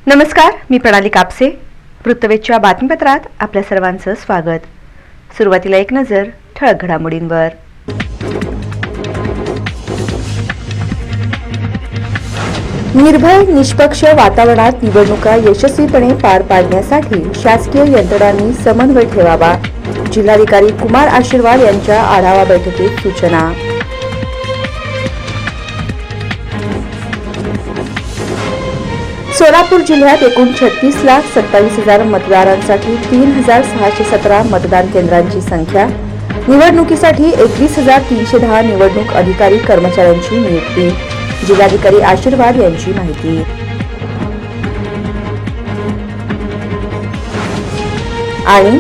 नमस्कार, मी प्रणाली कापसे. वृत्तवेधच्या बातमीपत्रात आपल्या सर्वांचं स्वागत. सुरुवातीला एक नजर ठळक घडामोडींवर. निर्भय निष्पक्ष वातावरणात निवडणुका यशस्वीपणे पार पाडण्यासाठी शासकीय यंत्रणांनी समन्वय ठेवावा. जिल्हाधिकारी कुमार आशीर्वाद यांच्या आढावा बैठकीत सूचना. सोलापूर जिल्ह्यात एकूण 36,27,000 मतदारांसाठी 3,617 मतदान केंद्रांची संख्या. निवडणुकीसाठी 21,310 निवडणूक अधिकारी कर्मचाऱ्यांची नियुक्ती. जिल्हाधिकारी आशीर्वाद यांची माहिती. आणि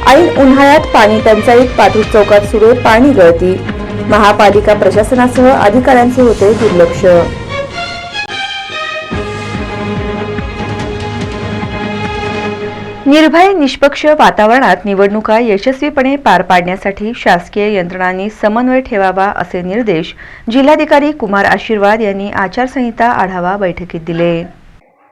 ऐन उन्हाळ्यात पाणी टंचाईत पातूर चौकात सुरू पाणी गळती. महापालिका प्रशासनासह अधिकाऱ्यांचे होते दुर्लक्ष. निर्भय निष्पक्ष वातावरणात निवडणुका यशस्वीपणे पार पाडण्यासाठी शासकीय यंत्रणांनी समन्वय ठेवावा असे निर्देश जिल्हाधिकारी कुमार आशीर्वाद यांनी आचारसंहिता आढावा बैठकीत दिले.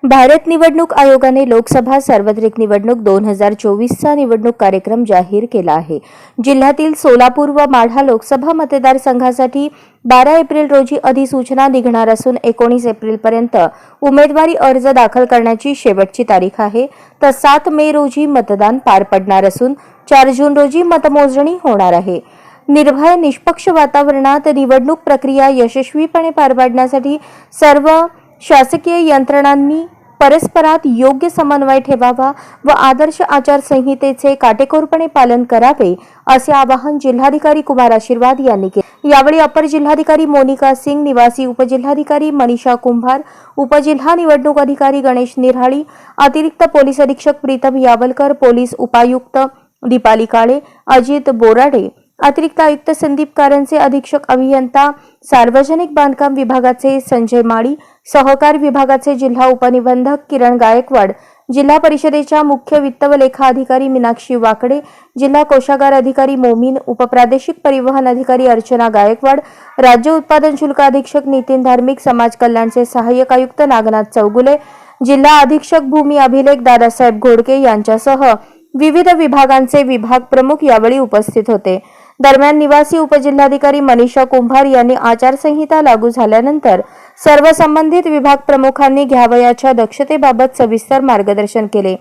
भारत निवडणूक आयोगाने लोकसभा सार्वत्रिक निवडणूक 2024चा निवडणूक कार्यक्रम जाहीर केला आहे. जिल्ह्यातील सोलापूर व माढा लोकसभा मतदारसंघासाठी 12 एप्रिल रोजी अधिसूचना निघणार असून 19 एप्रिलपर्यंत उमेदवारी अर्ज दाखल करण्याची शेवटची तारीख आहे. तर 7 मे रोजी मतदान पार पडणार असून 4 जून रोजी मतमोजणी होणार आहे. निर्भय निष्पक्ष वातावरणात निवडणूक प्रक्रिया यशस्वीपणे पार पाडण्यासाठी सर्व शासकीय यंत्रणांनी परस्परात योग्य समन्वय ठेवावा व आदर्श आचारसंहितेचे काटेकोरपणे पालन करावे असे आवाहन जिल्हाधिकारी कुमार आशीर्वाद यांनी केले. यावेळी अपर जिल्हाधिकारी मोनिका सिंग, निवासी उपजिल्हाधिकारी मनीषा कुंभार, उपजिल्हा निवडणूक अधिकारी गणेश निराळी, अतिरिक्त पोलीस अधीक्षक प्रीतम यावलकर, पोलीस उपायुक्त दीपाली काळे, अजित बोराडे, अतिरिक्त आयुक्त संदीप कारंजे, अधीक्षक अभियंता सार्वजनिक बांधकाम विभागाचे संजय माळी, सहकार विभागाचे जिल्हा उपनिबंधक किरण गायकवाड, जिल्हा परिषदेच्या मुख्य वित्त व लेखा अधिकारी मीनाक्षी वाकडे, जिल्हा कोषागार अधिकारी मोमीन, उपप्रादेशिक परिवहन अधिकारी अर्चना गायकवाड, राज्य उत्पादन शुल्क अधीक्षक नितीन धार्मिक, समाज कल्याणचे सहाय्यक आयुक्त नागनाथ चौगुले, जिल्हा अधीक्षक भूमी अभिलेख दादासाहेब घोडके यांच्यासह विविध विभागांचे विभाग प्रमुख यावेळी उपस्थित होते. दरम्यान निवासी उपजिल्हाधिकारी मनीषा कुंभार यांनी आचारसंहिता लागू झाल्यानंतर सर्व संबंधित विभाग प्रमुखांनी घ्यावयाच्या दक्षतेबाबत सविस्तर मार्गदर्शन केले.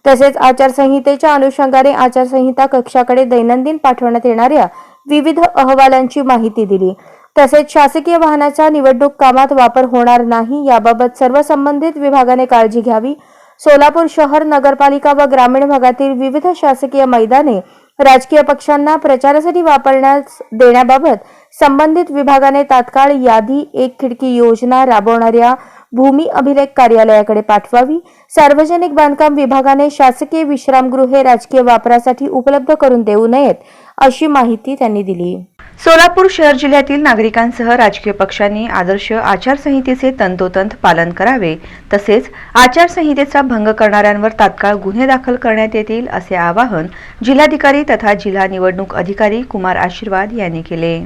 तसेच आचारसंहितेच्या अनुषंगाने आचारसंहिता कक्षाकडे दैनंदिन पाठवण्यात येणाऱ्या विविध अहवालांची माहिती दिली. तसेच शासकीय वाहनाचा निवडणूक कामात वापर होणार नाही याबाबत सर्व संबंधित विभागाने काळजी घ्यावी. सोलापूर शहर, नगरपालिका व ग्रामीण भागातील विविध शासकीय मैदाने राजकीय पक्षांना प्रचारासाठी वापरण्यास देण्याबाबत संबंधित विभागाने तात्काळ यादी एक खिडकी योजना राबवणाऱ्या भूमी अभिलेख कार्यालयाकडे पाठवावी. सार्वजनिक बांधकाम विभागाने शासकीय विश्रामगृहे राजकीय वापरासाठी उपलब्ध करून देऊ नयेत अशी माहिती त्यांनी दिली. सोलापूर शहर जिल्ह्यातील नागरिकांसह राजकीय पक्षांनी आदर्श आचारसंहितेचे तंतोतंत पालन करावे. तसेच आचारसंहितेचा भंग करणाऱ्यांवर तात्काळ गुन्हे दाखल करण्यात येतील असे आवाहन जिल्हाधिकारी तथा जिल्हा निवडणूक अधिकारी कुमार आशीर्वाद यांनी केले.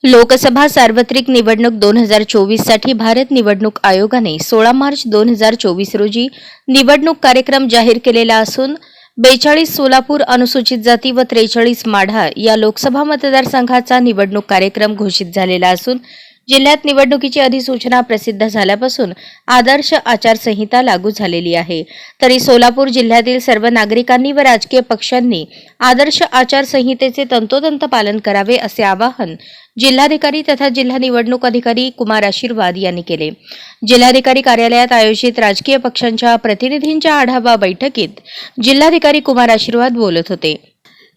लोकसभा सार्वत्रिक निवडणूक 2024 साठी भारत निवडणूक आयोगाने 16 मार्च 2024 रोजी निवडणूक कार्यक्रम जाहीर केलेला असून 42 सोलापूर अनुसूचित जाती व 43 माढा या लोकसभा मतदारसंघाचा निवडणूक कार्यक्रम घोषित झालेला असून जिल्ह्यात निवडणुकीची अधिसूचना प्रसिद्ध झाल्यापासून आदर्श आचारसंहिता लागू झालेली आहे. तरी सोलापूर जिल्ह्यातील सर्व नागरिकांनी व राजकीय पक्षांनी आदर्श आचारसंहितेचे तंतोतंत पालन करावे असे आवाहन जिल्हाधिकारी तथा जिल्हा निवडणूक अधिकारी कुमार आशीर्वाद यांनी केले. जिल्हाधिकारी कार्यालयात आयोजित राजकीय पक्षांच्या प्रतिनिधींच्या आढावा बैठकीत जिल्हाधिकारी कुमार आशीर्वाद बोलत होते.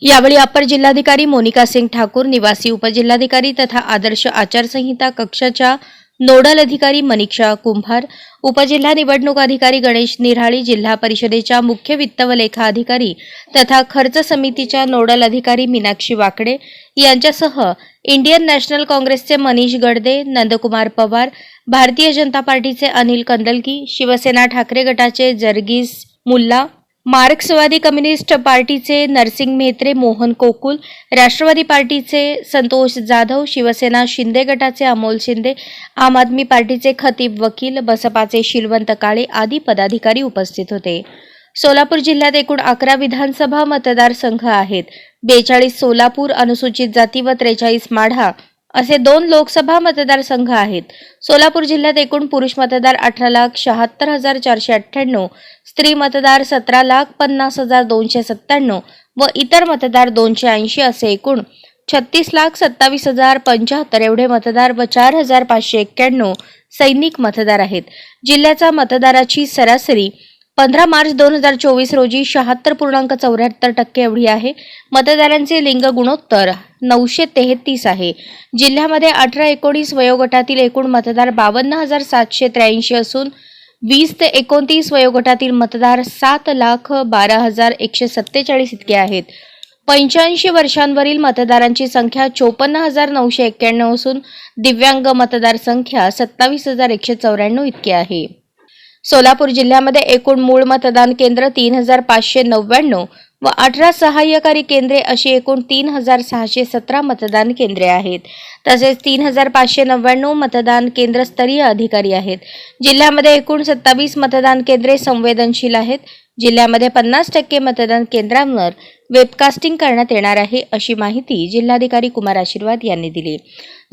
यावेळी अपर जिल्हाधिकारी मोनिका सिंग ठाकूर, निवासी उपजिल्हाधिकारी तथा आदर्श आचारसंहिता कक्षाच्या नोडल अधिकारी मनीषा कुंभार, उपजिल्हा निवडणूक अधिकारी गणेश निराळी, जिल्हा परिषदेच्या मुख्य वित्त व लेखा अधिकारी तथा खर्च समितीच्या नोडल अधिकारी मीनाक्षी वाकडे यांच्यासह इंडियन नॅशनल काँग्रेसचे मनीष गडदे, नंदकुमार पवार, भारतीय जनता पार्टीचे अनिल कंदलकी, शिवसेना ठाकरे गटाचे जर्गीस मुल्ला, मार्क्सवादी कम्युनिस्ट पार्टीचे नरसिंग मेहत्रे, मोहन कोकुल, राष्ट्रवादी पार्टीचे संतोष जाधव, शिवसेना शिंदे गटाचे अमोल शिंदे, आम आदमी पार्टीचे खतीब वकील, बसपाचे शिलवंत काळे आदी पदाधिकारी उपस्थित होते. सोलापूर जिल्ह्यात एकूण 11 विधानसभा मतदारसंघ आहेत. 42 सोलापूर अनुसूचित जाती व 43 माढा असे 2 लोकसभा मतदारसंघ आहेत. सोलापूर जिल्ह्यात एकूण पुरुष मतदार 18,76,498, स्त्री मतदार 17,50,297 व इतर मतदार 280 असे एकूण 36,27,075 एवढे मतदार व 4,591 सैनिक मतदार आहेत. जिल्ह्याचा मतदाराची सरासरी 15 मार्च 2024 रोजी 76.74% एवढी आहे. मतदारांचे लिंग गुणोत्तर 933 आहे. जिल्ह्यामध्ये 18-19 वयोगटातील एकूण मतदार 52,783 असून 20 ते 29 वयोगटातील मतदार 7,12,147 इतके आहेत. 85 वर्षांवरील मतदारांची संख्या 54,991 असून दिव्यांग मतदार संख्या 27,194 इतकी आहे. सोलापूर जिल्ह्यामध्ये एकूण मूळ मतदान केंद्र 3,599 व 18 सहाय्यकारी केंद्रे अशी एकूण 3,617 मतदान केंद्रे आहेत. तसेच 3,599 मतदान केंद्रस्तरीय अधिकारी आहेत. जिल्ह्यामध्ये एकूण 27 मतदान केंद्रे संवेदनशील आहेत. जिल्ह्यामध्ये 50% मतदान केंद्रांवर वेबकास्टिंग करण्यात येणार आहे अशी माहिती जिल्हाधिकारी कुमार आशीर्वाद यांनी दिली.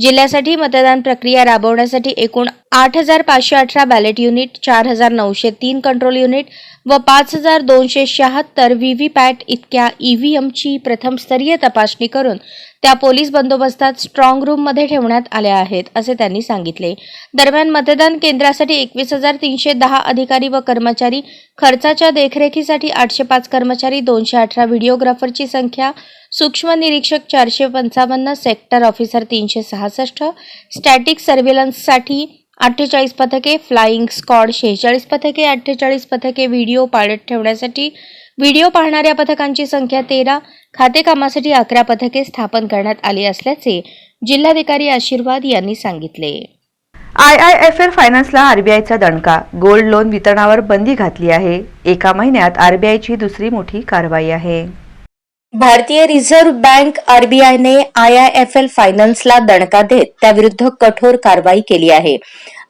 जिल्ह्यासाठी मतदान प्रक्रिया राबवण्यासाठी एकूण 8,518 बॅलेट युनिट, 4,903 कंट्रोल युनिट व 5,276 व्हीव्हीपॅट इतक्या ईव्हीएमची प्रथमस्तरीय तपासणी करून त्या पोलीस बंदोबस्तात स्ट्रॉंग रूममध्ये ठेवण्यात आल्या आहेत असे त्यांनी सांगितले. दरम्यान मतदान केंद्रासाठी 21,310 अधिकारी व कर्मचारी, खर्चाच्या देखरेखीसाठी 805 कर्मचारी, 218 व्हिडिओग्राफरची संख्या, सूक्ष्म निरीक्षक 455, सेक्टर ऑफिसर 366, स्टॅटिक सर्व्हेलन्ससाठी 48 पथके, फ्लाइंग स्क्वॉड 46 पथके, 48 पथके व्हिडिओ पाळत ठेवण्यासाठी व्हिडिओ पाहणाऱ्या पथकांची संख्या 13, खाते कामासाठी 11 पथके स्थापन करण्यात आली असल्याचे जिल्हाधिकारी आशीर्वाद यांनी सांगितले. IIFL फायनान्सला आरबीआयचा दणका, गोल्ड लोन वितरणावर बंदी घातली आहे. एका महिन्यात आरबीआयची दुसरी मोठी कारवाई आहे. भारतीय रिझर्व्ह बँक आरबीआयने IIFL फायनान्सला दणका देत त्याविरुद्ध कठोर कारवाई केली आहे.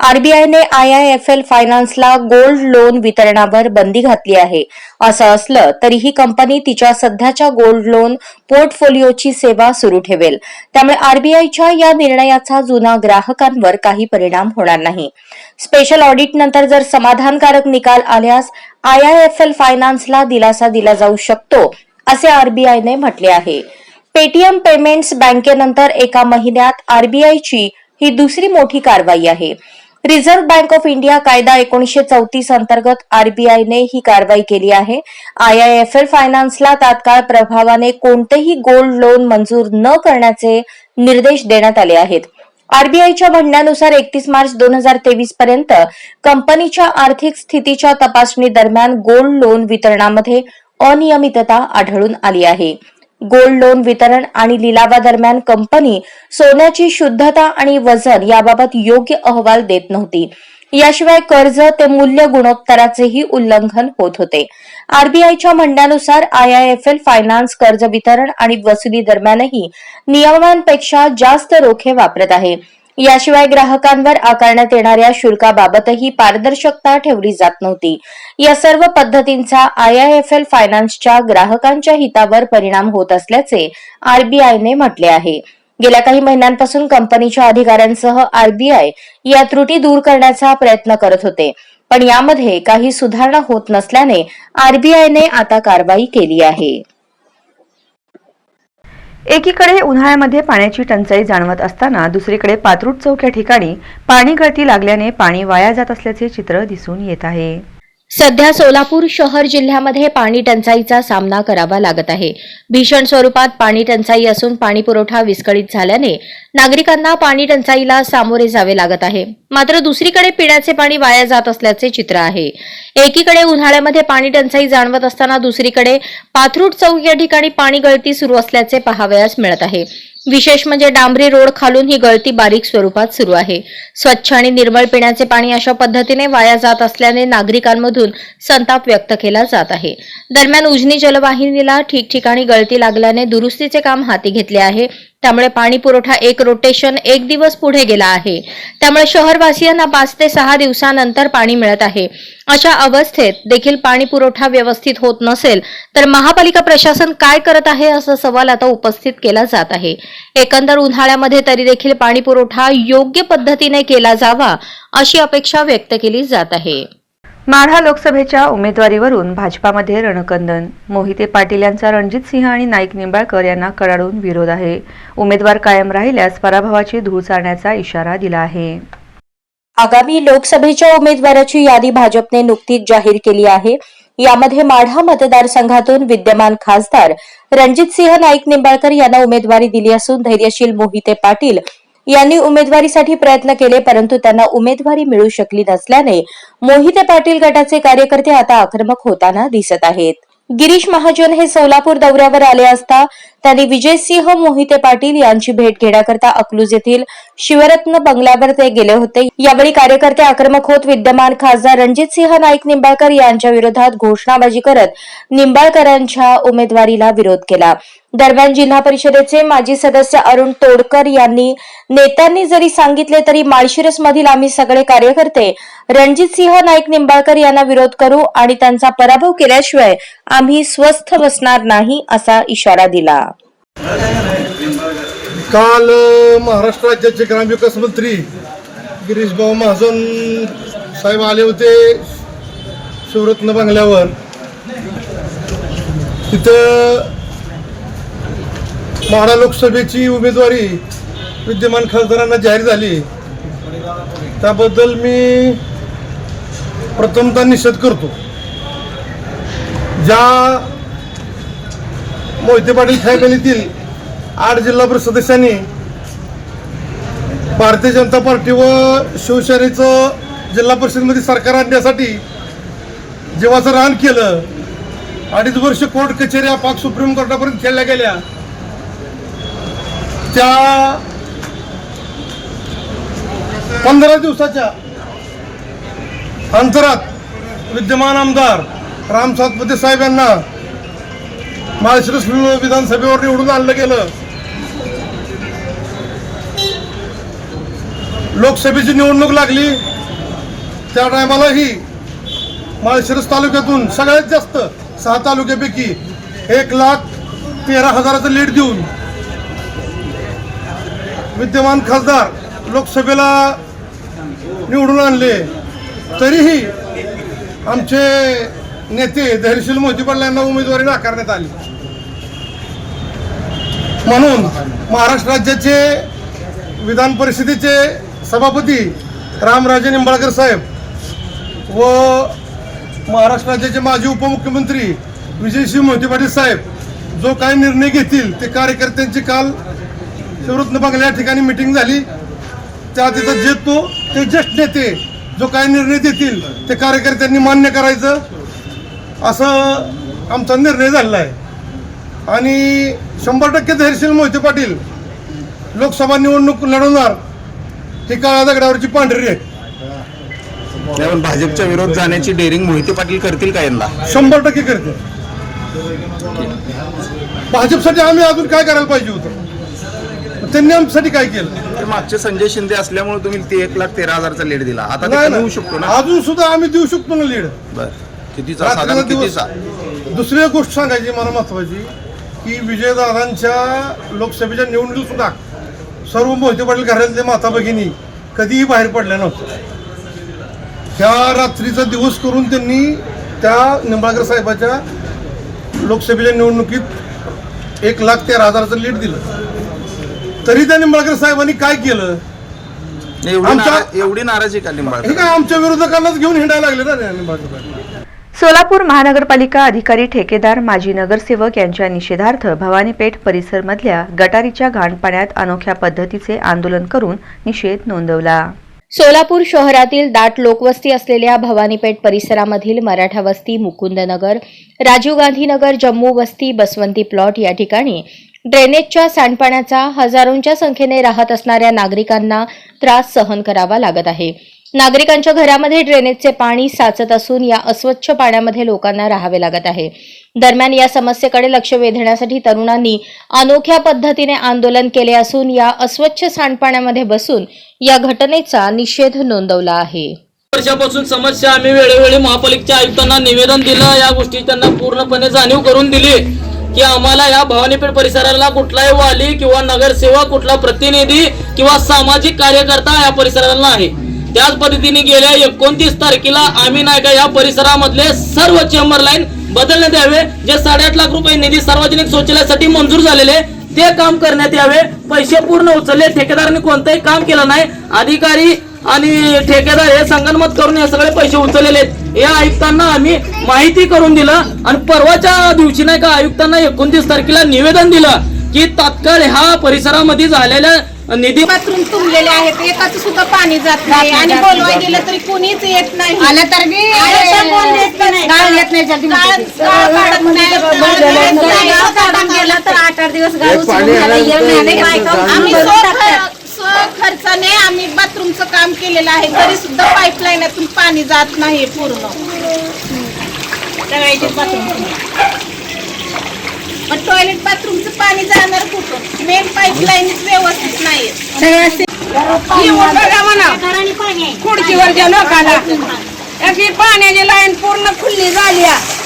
आरबीआयने IIFL फायनान्सला गोल्ड लोन वितरणावर बंदी घातली आहे. असं असलं तरीही कंपनी तिच्या सध्याच्या गोल्ड लोन पोर्टफोलिओची सेवा सुरू ठेवेल. त्यामुळे आरबीआयच्या या निर्णयाचा जुना ग्राहकांवर काही परिणाम होणार नाही. स्पेशल ऑडिट नंतर जर समाधानकारक निकाल आल्यास IIFL फायनान्सला दिलासा दिला जाऊ शकतो असे आरबीआयने म्हटले आहे. पेटीएम पेमेंट्स बँकेनंतर एका महिन्यात आरबीआयची ही दुसरी मोठी कारवाई आहे. रिझर्व्ह बँक ऑफ इंडिया कायदा 1934 अंतर्गत आरबीआयने ही कारवाई केली आहे. IIFL फायनान्सला तात्काळ प्रभावाने कोणतेही गोल्ड लोन मंजूर न करण्याचे निर्देश देण्यात आले आहेत. आरबीआयच्या म्हणण्यानुसार 31 मार्च 2023 पर्यंत कंपनीच्या आर्थिक स्थितीच्या तपासणी दरम्यान गोल्ड लोन वितरणामध्ये अनियमितता आढळून आली आहे. गोल्ड लोन वितरण आणि लिलावादरम्यान कंपनी सोन्याची शुद्धता आणि वजन याबाबत योग्य अहवाल देत नव्हती. याशिवाय कर्ज ते मूल्य गुणोत्तराचेही उल्लंघन होत होते. आरबीआयच्या म्हणण्यानुसार IIFL फायनान्स कर्ज वितरण आणि वसुली दरम्यानही नियमांपेक्षा जास्त रोखे वापरत आहे. याशिवाय ग्राहकांवर आकारण्यात येणाऱ्या शुल्काबाबतही पारदर्शकता ठेवली जात नव्हती. या सर्व पद्धतींचा IIFL फायनान्सच्या ग्राहकांच्या हितावर परिणाम होत असल्याचे आरबीआयने म्हटले आहे. गेल्या काही महिन्यांपासून कंपनीच्या अधिकाऱ्यांसह आरबीआय या त्रुटी दूर करण्याचा प्रयत्न करत होते, पण यामध्ये काही सुधारणा होत नसल्याने आरबीआयने आता कारवाई केली आहे. एकीकडे उन्हाळ्यामध्ये पाण्याची टंचाई जाणवत असताना दुसरीकडे पात्रूट चौक या ठिकाणी पाणी गळती लागल्याने पाणी वाया जात असल्याचे चित्र दिसून येत आहे. सध्या सोलापूर शहर जिल्ह्यामध्ये पाणी टंचाईचा सामना करावा लागत आहे. भीषण स्वरूपात पाणी टंचाई असून पाणी पुरवठा विस्कळीत झाल्याने नागरिकांना पाणी टंचाईला सामोरे जावे लागत आहे. मात्र दुसरीकडे पिण्याचे पाणी वाया जात असल्याचे चित्र आहे. एकीकडे उन्हाळ्यामध्ये पाणी टंचाई जाणवत असताना दुसरीकडे पाथरूट चौक या ठिकाणी पाणी गळती सुरू असल्याचे पाहावयास मिळत आहे. विशेष म्हणजे डांबरी रोड खालून ही गळती बारीक स्वरूपात सुरू आहे. स्वच्छ आणि निर्मळ पिण्याचे पाणी अशा पद्धतीने वाया जात असल्याने नागरिकांमधून संताप व्यक्त केला जात आहे. दरम्यान उजनी जलवाहिनीला ठिकठिकाणी गळती लागल्याने दुरुस्तीचे काम हाती घेतले आहे. त्यामुळे पाणी पुरवठा एक रोटेशन एक दिवस पुढे गेला आहे. त्यामुळे शहरवासियांना 5 ते 6 दिवसानंतर पाणी मिळत आहे. अशा अवस्थेत देखील पाणी पुरवठा व्यवस्थित होत नसेल तर महापालिका प्रशासन काय करत आहे असा सवाल आता उपस्थित केला जात आहे. एकंदर उन्हाळ्यामध्ये तरी देखील पाणी पुरवठा योग्य पद्धतीने केला जावा अशी अपेक्षा व्यक्त केली जात आहे. माढा लोकसभेच्या उमेदवारीवरून भाजपामध्ये रणकंदन. मोहिते पाटील यांचा रणजित सिंह आणि नाईक निंबाळकर यांना कडाडून विरोध आहे. उमेदवार कायम राहिल्यास पराभवाची धूळ चारण्याचा इशारा दिला आहे. आगामी लोकसभेच्या उमेदवाराची यादी भाजपने नुकतीच जाहीर केली आहे. यामध्ये माढा मतदारसंघातून विद्यमान खासदार रणजितसिंह नाईक निंबाळकर यांना उमेदवारी दिली असून धैर्यशील मोहिते पाटील यांनी उमेदवारीसाठी प्रयत्न केले, परंतु त्यांना उमेदवारी मिळू शकली नसल्याने मोहिते पाटील गटाचे कार्यकर्ते आता आक्रमक होताना दिसत आहेत. गिरीश महाजन हे सोलापूर दौऱ्यावर आले असता त्यांनी विजयसिंह मोहिते पाटील यांची भेट घेण्याकरता अकलूज येथील शिवरत्न बंगल्यावर ते गेले होते. यावेळी कार्यकर्ते आक्रमक होत विद्यमान खासदार रणजितसिंह नाईक निंबाळकर यांच्या विरोधात घोषणाबाजी करत निंबाळकरांच्या उमेदवारीला विरोध केला. दरम्यान जिल्हा परिषदेचे माजी सदस्य अरुण तोडकर यांनी नेत्यांनी जरी सांगितले तरी माळशिरस मधील आम्ही सगळे कार्यकर्ते रणजितसिंह नाईक निंबाळकर यांना विरोध करू आणि त्यांचा पराभव केल्याशिवाय आम्ही स्वस्थ बसणार नाही असा इशारा दिला. काल महाराष्ट्र राज्याचे ग्रामविकास मंत्री गिरीश भाऊ महाजन साहेब आले होते शिवरत्न बंगल्यावर. तिथं माढा लोकसभेची उमेदवारी विद्यमान खासदारांना जाहीर झाली. त्याबद्दल मी प्रथमतः निषेध करतो. ज्या मोहिते पाटील फॅमिलीतील 8 जिल्हा परिषद सदस्यांनी भारतीय जनता पार्टी व शिवसेनेचं जिल्हा परिषदेमध्ये सरकार आणण्यासाठी जीवाचं रान केलं, 2.5 वर्ष कोर्ट कचेऱ्या पाक सुप्रीम कोर्टापर्यंत खेळल्या गेल्या, त्या 15 दिवसाच्या अंतरात विद्यमान आमदार राम सातपुते साहेब यांना माळशिरस विधानसभेवर निवडून आणलं गेलं. लोकसभेची निवडणूक लागली त्या टायमालाही माळशिरस तालुक्यातून सगळ्यात जास्त 6 तालुक्यापैकी 1,13,000चं लीड देऊन विद्यमान खासदार लोकसभेला निवडून आणले. तरीही आमचे नेते धैर्यशील मोहिते पाटील यांना उमेदवारी नाकारण्यात आली. म्हणून महाराष्ट्र राज्याचे विधान परिषदेचे सभापती रामराजे निंबाळकर साहेब व महाराष्ट्र राज्याचे माजी उपमुख्यमंत्री विजयसिंह मोहिते पाटील साहेब जो काही निर्णय घेतील ते कार्यकर्त्यांची काल शिवरत्न बंगल्या ठिकाणी मिटिंग झाली. त्या तिथं जे ते ज्येष्ठ नेते जो काही निर्णय देतील ते कार्यकर्त्यांनी मान्य करायचं असं आमचा निर्णय झालेला आहे. आणि 100% धैर्यशील मोहिते पाटील लोकसभा निवडणूक लढवणार ही काळ्या दगडावरची पांढरी आहे. पण भाजपच्या विरोध जाण्याची डेअरिंग मोहिते पाटील करतील का यांना? 100% करते. भाजपसाठी आम्ही अजून काय करायला पाहिजे होतं, त्यांनी आमच्यासाठी काय केलं? मागचे संजय शिंदे असल्यामुळे तुम्ही ते 1,13,000चा लीड दिला. आता नाही ते होऊ शकतो ना? अजून सुद्धा आम्ही देऊ शकतो ना लीड. बर, कितीचा साधारण कितीचा? दुसरी एक गोष्ट सांगायची मला महत्वाची की विजयदादांच्या लोकसभेच्या निवडणुकीत सुद्धा सर्व मोहिते पाटील घरातले माता भगिनी कधीही बाहेर पडल्या नव्हत्या. त्या रात्रीचा दिवस करून त्यांनी त्या निंबाळकर साहेबाच्या लोकसभेच्या निवडणुकीत 1,13,000चं लीड दिलं. तरी त्या निंबाळकर साहेबांनी काय केलं? एवढी नाराजी का निंबाळकर? हे काय आमच्या विरोधकांनाच घेऊन हिंडायला लागले ना निंबाळकर साहेब. सोलापूर महानगरपालिका अधिकारी, ठेकेदार, माजी नगरसेवक यांच्या निषेधार्थ भवानीपेठ परिसरमधल्या गटारीच्या घाणपाण्यात अनोख्या पद्धतीचे आंदोलन करून निषेध नोंदवला. सोलापूर शहरातील दाट लोकवस्ती असलेल्या भवानीपेठ परिसरामधील मराठा वस्ती, मुकुंदनगर, राजीव गांधी नगर, जम्मू वस्ती, बसवंती प्लॉट या ठिकाणी ड्रेनेजच्या सांडपाण्याचा हजारोंच्या संख्येने राहत असणाऱ्या नागरिकांना त्रास सहन करावा लागत आहे. नागरिकांच्या घरामध्ये ड्रेनेजचे पाणी साचत असून या अस्वच्छ पाण्यामध्ये लोकांना राहावे लागत आहे. दरम्यान या समस्येकडे लक्ष वेधण्यासाठी तरुणांनी अनोख्या पद्धतीने आंदोलन केले असून या अस्वच्छ सांडपाण्यामध्ये बसून या घटनेचा निषेध नोंदवला आहे. वर्षापासून समस्या आम्ही वेळोवेळी महापालिकेच्या आयुक्तांना निवेदन दिलं. या गोष्टी त्यांना पूर्णपणे जाणीव करून दिली की आम्हाला या भवानीपेठ परिसराला कुठलाही वाली किंवा नगरसेवक, कुठला प्रतिनिधी किंवा सामाजिक कार्यकर्ता या परिसराला नाही. त्याच पद्धतीने गेल्या 29 तारखेला आम्ही नाही का या परिसरामधले सर्व चेंबर लाईन बदलण्यात यावे. जे 8.5 लाख रुपये निधी सार्वजनिक शौचालयासाठी मंजूर झालेले ते काम करण्यात यावे. पैसे पूर्ण उचलले, ठेकेदारांनी कोणतंही काम केलं नाही. अधिकारी आणि ठेकेदार हे संगनमत करून हे सगळे पैसे उचललेले आहेत. या आयुक्तांना आम्ही माहिती करून दिलं आणि परवाच्या दिवशी नाही का आयुक्तांना 29 तारखेला निवेदन दिलं की तात्काळ ह्या परिसरामध्ये झालेल्या निधी बाथरूम तुंबलेले आहेत, एकाच सुद्धा पाणी जात नाही आणि बोलवाय गेलं तरी कोणीच येत नाही. आलं तर बी गाळ येत नाही. जल्दी काढून गेलं तर 8-8 दिवस आम्ही खर्चाने आम्ही बाथरूमचं काम केलेलं आहे, तरी सुद्धा पाईपलाईनातून पाणी जात नाही पूर्ण सगळ्याचे बाथरूम. पण टॉयलेट बाथरूमचं पाणी जाणार कुठं? मेन पाईपलाईनच व्यवस्थित नाही. खुर्चीवरच्या लोकांना ती पाण्याची लाईन पूर्ण खुल्ली झाली.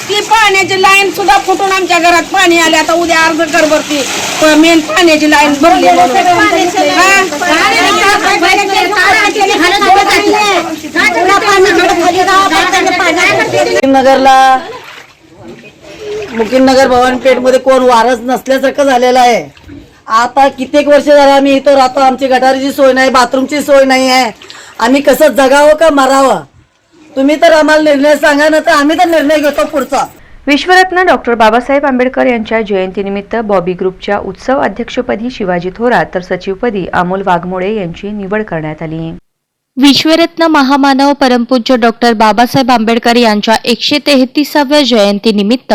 ती पाण्याची लाईन सुद्धा फुटून आमच्या घरात पाणी आले. आता उद्या अर्ज कर भरती मेन पाण्याची लाईन भरली. नगरला मुकीमनगर भवानीपेठ मध्ये कोण वारस नसल्यासारखं झालेलं आहे. आता कित्येक वर्ष झालं आम्ही इथं राहतो. आमची गटारीची सोय नाही, बाथरूमची सोय नाही आहे. आम्ही कसं जगावं का मरावं? तुम्ही तर आम्हाला निर्णय सांगा ना, तर आम्ही तर निर्णय घेतो पुढचा. विश्वरत्न डॉक्टर बाबासाहेब आंबेडकर यांच्या जयंतीनिमित्त बॉबी ग्रुपच्या उत्सव अध्यक्षपदी शिवाजी थोरात तर सचिवपदी अमोल वाघमोडे यांची निवड करण्यात आली. विश्वरत्न महामानव परमपूज्य डॉक्टर बाबासाहेब आंबेडकर यांच्या 133व्या जयंतीनिमित्त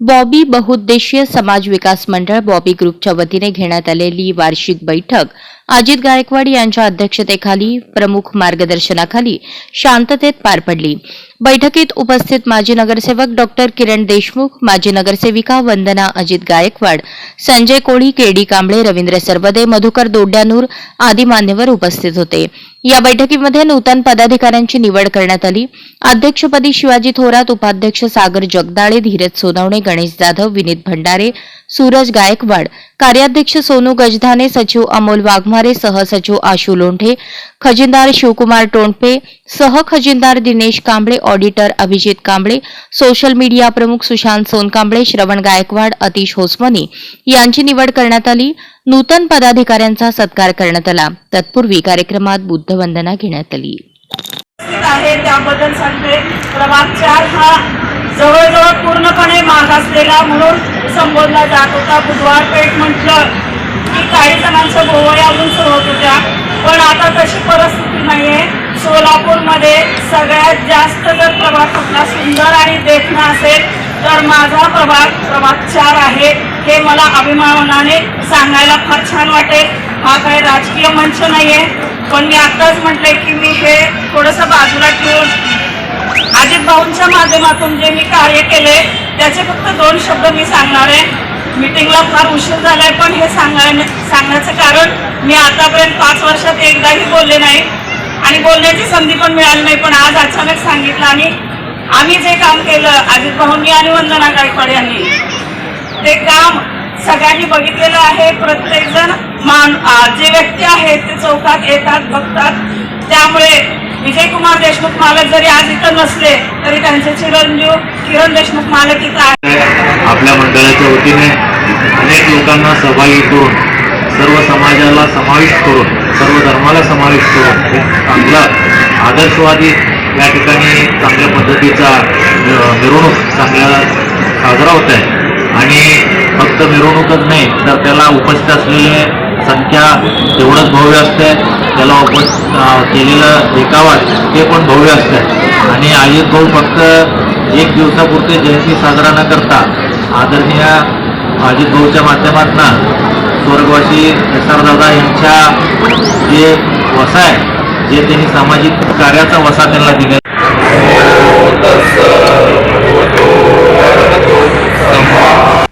बॉबी बहुउद्देशीय समाज विकास मंडळ बॉबी ग्रुपच्या वतीने घेण्यात आलेली वार्षिक बैठक अजित गायकवाड यांच्या अध्यक्षतेखाली प्रमुख मार्गदर्शनाखाली शांततेत पार पडली. बैठकीत उपस्थित माजी नगरसेवक डॉक्टर किरण देशमुख, माजी नगरसेविका वंदना अजित गायकवाड, संजय कोळी, केडी कांबळे, रवींद्र सरवदे, मधुकर दोड्यानूर आदी मान्यवर उपस्थित होते. या बैठकीमध्ये नूतन पदाधिकाऱ्यांची निवड करण्यात आली. अध्यक्षपदी शिवाजी थोरात, उपाध्यक्ष सागर जगदाळे, धीरज सोनवणे, गणेश जाधव, विनीत भंडारे, सूरज गायकवाड, कार्याध्यक्ष सोनू गजधाने, सचिव अमोल वाघमारे, सहसचिव आशू लोंढे, खजिनदार शिवकुमार टोंडपे, सहखजिनदार Dinesh Kamble, auditor Abhijit Kamble, social media प्रमुख सुशांत सोनकांबळे, श्रवण गायकवाड, अतिश होसमनी यांची निवड करण्यात आली. नूतन पदाधिकाऱ्यांचा सत्कार करण्यात आला. तत्पूर्वी कार्यक्रमात बुद्धवंदना घेण्यात आली. त्याबद्दल सांगते. प्रभाग 4 हा जवळजवळ पूर्णपणे मागासलेला म्हणून संबोधला जात होता. बुधवार पेठ म्हटलं की काही जणांचं गोवयावरून सुरू होत होत्या, पण आता तशी परिस्थिती नाहीये. सोलापूरमध्ये सगळ्यात जास्त जर प्रभाग कुठला सुंदर आणि देखणा असेल तर माझा प्रभाग 4 आहे. हे मला अभिमानाने सांगायला फार छान वाटेल. हा काही राजकीय मंच नाहीये, पण मी आताच म्हटले की मी हे थोडंसं बाजूला ठेवून अजित भाऊंच्या माध्यमातून जे मी कार्य केले त्याचे फक्त 2 शब्द मी सांगणार आहे. मीटिंगला फार उशीर झालाय, पण हे सांगण्याचं कारण मी आतापर्यंत 5 वर्षात एकदाही बोलले नाही आणि बोलण्याची संधी पण मिळाली नाही. पण आज अचानक सांगितलं आणि आम्ही जे काम केलं अजित भाऊंनी आणि वंदना गायकवाड यांनी, ते काम सगळ्यांनी बघितलेलं आहे. प्रत्येकजण जे व्यक्ती आहेत ते चौकात येतात, बघतात. त्यामुळे विजयकुमार देशमुख मालक जरी आज इथं नसले तरी त्यांचे चिरंजीव किरण देशमुख मालक इथं आहेत. आपल्या मंडळाच्या वतीने अनेक लोकांना सहभागी करून, सर्व समाजाला समाविष्ट करून, सर्व धर्माला समाविष्ट करून एक चांगला आदर्शवादी या ठिकाणी चांगल्या पद्धतीचा मिरवणूक चांगला साजरा होत आहे. आणि फक्त मिरवणूकच नाही तर त्याला उपस्थित असलेले संख्या तेवढंच भव्य असते. त्याला केलेलं देखावा ते पण भव्य असतं. आणि अजित भाऊ फक्त एक दिवसापुरते जयंती साजरा न करता आदरणीय अजित भाऊच्या माध्यमातून स्वर्गवासी SR दादा यांच्या जे वसा आहे, जे त्यांनी सामाजिक कार्याचा वसा त्यांना दिला.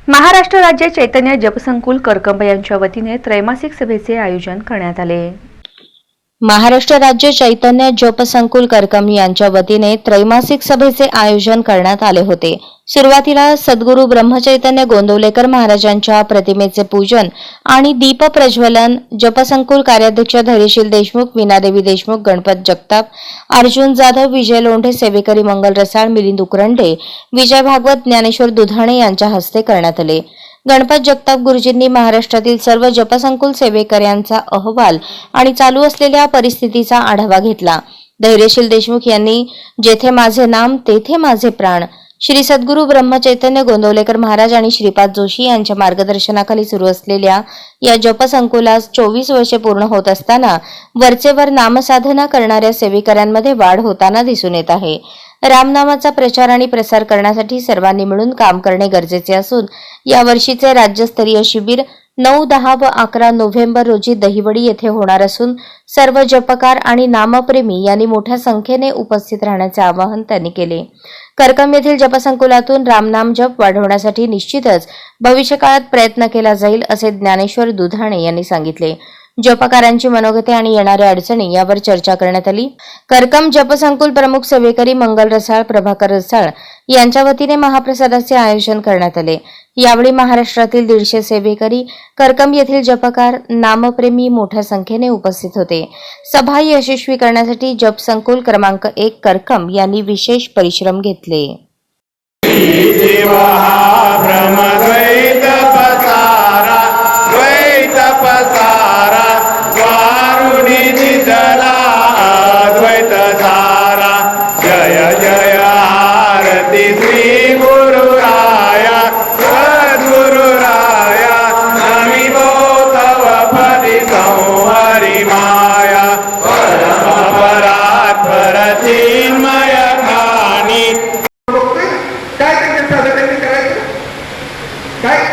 महाराष्ट्र राज्य चैतन्य जपसंकुल करकंब यांच्या वतीने त्रैमासिक सभेचे आयोजन करण्यात आले. महाराष्ट्र राज्य चैतन्य जप संकुल करकम यांच्या वतीने त्रैमासिक सभेचे आयोजन करण्यात आले होते. सुरुवातीला सद्गुरू ब्रह्मचैतन्य गोंदवलेकर महाराजांच्या प्रतिमेचे पूजन आणि दीप प्रज्वलन जपसंकुल कार्याध्यक्ष धैर्यशील देशमुख, वीणादेवी देशमुख, गणपत जगताप, अर्जुन जाधव, विजय लोंढे, सेवेकरी मंगल रसाळ, मिलिंद उकरंडे, विजय भागवत, ज्ञानेश्वर दुधाणे यांच्या हस्ते करण्यात आले. गणपत जगताप गुरुजींनी महाराष्ट्रातील सर्व जपसंकुल सेवेकऱ्यांचा अहवाल आणि चालू असलेल्या परिस्थितीचा आढावा घेतला. धैर्यशील देशमुख यांनी जेथे माझे नाम तेथे माझे प्राण श्री सद्गुरू ब्रह्मचैतन्य गोंदवलेकर महाराज आणि श्रीपाद जोशी यांच्या मार्गदर्शनाखाली सुरू असलेल्या या जपसंकुलास 24 वर्षे पूर्ण होत असताना वरचेवर नामसाधना करणाऱ्या सेवेकऱ्यांमध्ये वाढ होताना दिसून येत आहे. रामनामाचा प्रचार आणि प्रसार करण्यासाठी सर्वांनी मिळून काम करणे गरजेचे असून यावर्षीचे राज्यस्तरीय शिबिर 9, 10 व 11 नोव्हेंबर रोजी दहिवडी येथे होणार असून सर्व जपकार आणि नामप्रेमी यांनी मोठ्या संख्येने उपस्थित राहण्याचे आवाहन त्यांनी केले. करकम येथील जपसंकुलातून रामनाम जप वाढवण्यासाठी निश्चितच भविष्यकाळात प्रयत्न केला जाईल असे ज्ञानेश्वर दुधाणे यांनी सांगितले. जपकारांची मनोगते आणि येणाऱ्या अडचणी यावर चर्चा करण्यात आली. करकम जपसंकुल प्रमुख सेवेकरी मंगल रसाळ, प्रभाकर रसाळ यांच्या वतीने महाप्रसादाचे आयोजन करण्यात आले. यावेळी महाराष्ट्रातील 150 सेवेकरी, करकम येथील जपकार, नामप्रेमी मोठ्या संख्येने उपस्थित होते. सभा यशस्वी करण्यासाठी जपसंकुल क्रमांक 1 करकम यांनी विशेष परिश्रम घेतले.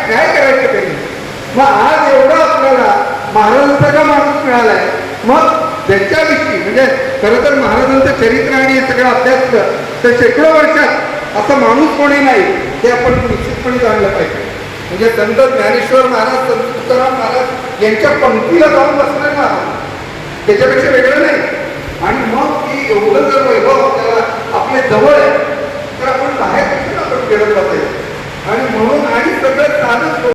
काय करायचं त्यांनी. मग आज एवढा आपल्याला महाराजांचा का माणूस मिळालाय. मग ज्यांच्याविषयी म्हणजे खरं तर महाराजांचं चरित्र आणि हे सगळं अभ्यास तर शेकडो वर्षात असा माणूस कोणी नाही हे आपण निश्चितपणे जाणलं पाहिजे. म्हणजे संत ज्ञानेश्वर महाराज, संत तुकाराम महाराज यांच्या पंक्तीला जाऊन बसणार महाराज, त्याच्यापेक्षा वेगळं नाही. आणि मग ती एवढं जर वैभव आपल्याला आपल्या जवळ आहे तर आपण बाहेर कशी आपण खेळत बसायचं. आणि म्हणून आणि सगळं साधच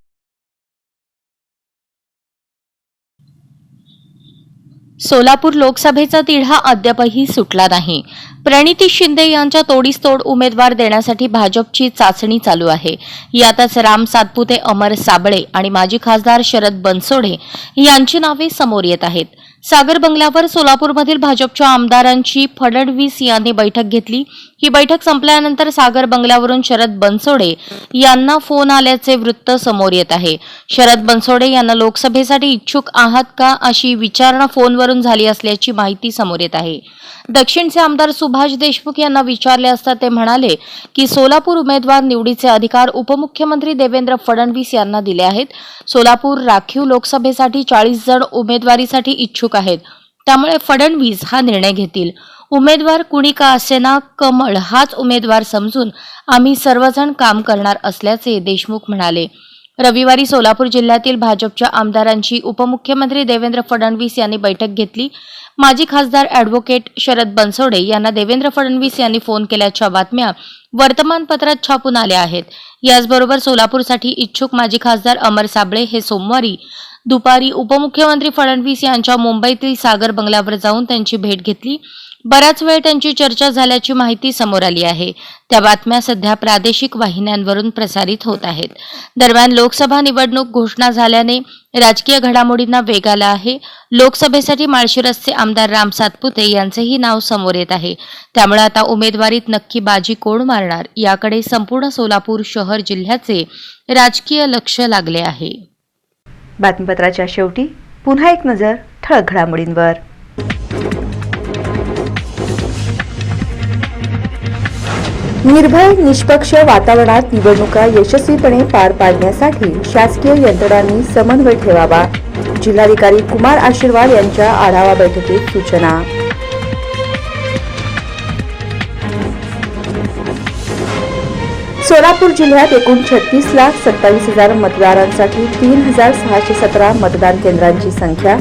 सोलापूर लोकसभेचा तिढा अद्यापही सुटला नाही. प्रणिती शिंदे यांच्या तोडीस-तोड उमेदवार देण्यासाठी भाजपची चाचणी चालू आहे. यातच राम सातपुते, अमर साबळे आणि माजी खासदार शरद बनसोडे यांची नावे समोर येत आहेत. सागर बंगल्यावर सोलापूरमधील भाजपच्या आमदारांची फडणवीस यांनी बैठक घेतली. ही बैठक संपल्यानंतर सागर बंगल्यावरून शरद बनसोडे यांना फोन आल्याचे वृत्त समोर येत आहे. शरद बनसोडे यांना लोकसभेसाठी इच्छुक आहात का अशी विचारणा फोनवरून झाली असल्याची माहिती समोर येत आहे. दक्षिणचे आमदार सुभाष देशमुख यांना विचारले असता ते म्हणाले की सोलापूर उमेदवार निवडीचे अधिकार उपमुख्यमंत्री देवेंद्र फडणवीस यांना दिले आहेत. सोलापूर राखीव लोकसभेसाठी 40 जण उमेदवारीसाठी इच्छुक आहेत. त्यामुळे फडणवीस हा निर्णय घेतील. उमेदवार कुणी का असेना, कमळ हाच उमेदवार समजून आम्ही सर्वजण काम करणार असल्याचे देशमुख म्हणाले. रविवारी सोलापूर जिल्ह्यातील भाजपच्या आमदारांची उपमुख्यमंत्री देवेंद्र फडणवीस यांनी बैठक घेतली. माजी खासदार ॲडव्होकेट शरद बनसोडे यांना देवेंद्र फडणवीस यांनी फोन केल्याच्या बातम्या वर्तमानपत्रात छापून आल्या आहेत. याचबरोबर सोलापूरसाठी इच्छुक माजी खासदार अमर साबळे हे सोमवारी दुपारी उपमुख्यमंत्री फडणवीस यांच्या मुंबईतील सागर बंगल्यावर जाऊन त्यांची भेट घेतली. बराच वेळ त्यांची चर्चा झाल्याची माहिती समोर आली आहे. त्या बातम्या सध्या प्रादेशिक वाहिन्यांवरून प्रसारित होत आहेत. दरम्यान लोकसभा निवडणूक घोषणा झाल्याने राजकीय घडामोडींना वेग आला आहे. लोकसभेसाठी माळशिरसचे आमदार राम सातपुते यांचेही नाव समोर येत आहे. त्यामुळे आता उमेदवारीत नक्की बाजी कोण मारणार याकडे संपूर्ण सोलापूर शहर जिल्ह्याचे राजकीय लक्ष लागले आहे. बातमीपत्राच्या शेवटी पुन्हा एक नजर ठळक घडामोडींवर. निर्भय निष्पक्ष वातावरणात निवडणुका यशस्वीपणे पार पाडण्यासाठी शासकीय यंत्रणांनी समन्वय ठेवावा. जिल्हाधिकारी कुमार आशीर्वाद यांच्या आढावा बैठकीत सूचना. सोलापूर जिल्ह्यात एकूण 36,27,000 मतदारांसाठी 3,617 मतदान केंद्रांची संख्या.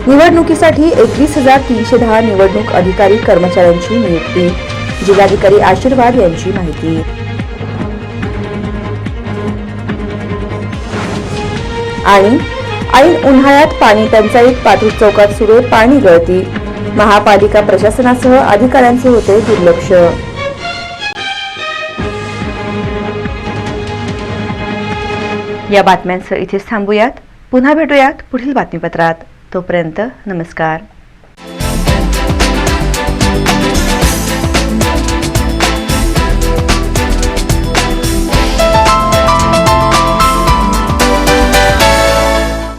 निवडणुकीसाठी 21,310 निवडणूक अधिकारी कर्मचाऱ्यांची नियुक्ती. जिल्हाधिकारी आशीर्वाद यांची माहिती. आणि ऐन उन्हाळ्यात पाणी टंचाईत पातूर चौकात सुरू पाणी गळती. महापालिका प्रशासनासह अधिकाऱ्यांचे होते दुर्लक्ष. या बातम्यांसह इथेच थांबूयात. पुन्हा भेटूयात पुढील बातमीपत्रात. तोपर्यंत नमस्कार.